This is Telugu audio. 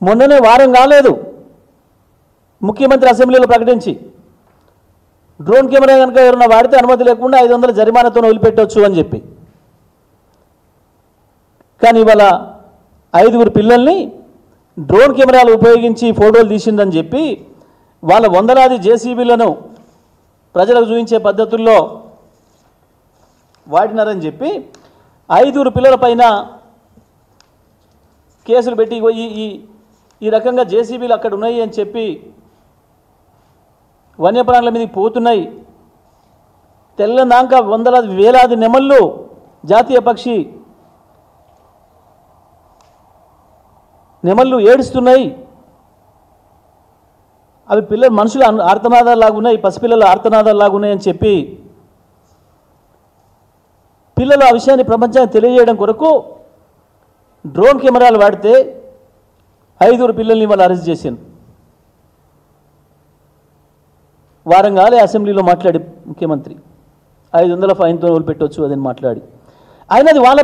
మొన్ననే వారం కాలేదు ముఖ్యమంత్రి అసెంబ్లీలో ప్రకటించి డ్రోన్ కెమెరా కనుక ఎవరైనా వాడితే అనుమతి లేకుండా 500 జరిమానాతో వదిలిపెట్టవచ్చు అని చెప్పి. కానీ ఇవాళ 5గురు పిల్లల్ని డ్రోన్ కెమెరాలు ఉపయోగించి ఫోటోలు తీసిందని చెప్పి వాళ్ళ వందలాది జేసీబీలను ప్రజలకు చూపించే పద్ధతుల్లో వాడినారని చెప్పి 5గురు పిల్లల పైన కేసులు పెట్టి ఈ రకంగా జేసీబీలు అక్కడ ఉన్నాయి అని చెప్పి వన్యప్రాణుల మీదకి పోతున్నాయి. తెల్లనాక వందలాది వేలాది నెమళ్ళు జాతీయ పక్షి నెమళ్ళు ఏడుస్తున్నాయి. అవి పిల్లలు మనుషుల ఆర్తనాదాల్లాగా ఉన్నాయి, పసిపిల్లల ఆర్తనాదాల్లాగా ఉన్నాయని చెప్పి పిల్లలు ఆ విషయాన్ని ప్రపంచానికి తెలియజేయడం కొరకు డ్రోన్ కెమెరాలు వాడితే 5గురు పిల్లల్ని వాళ్ళు అరెస్ట్ చేశాను. వారం కాలే అసెంబ్లీలో మాట్లాడి ముఖ్యమంత్రి 500 ఫైన్తో వదిలిపెట్టవచ్చు అదని మాట్లాడి అయినది వాళ్ళ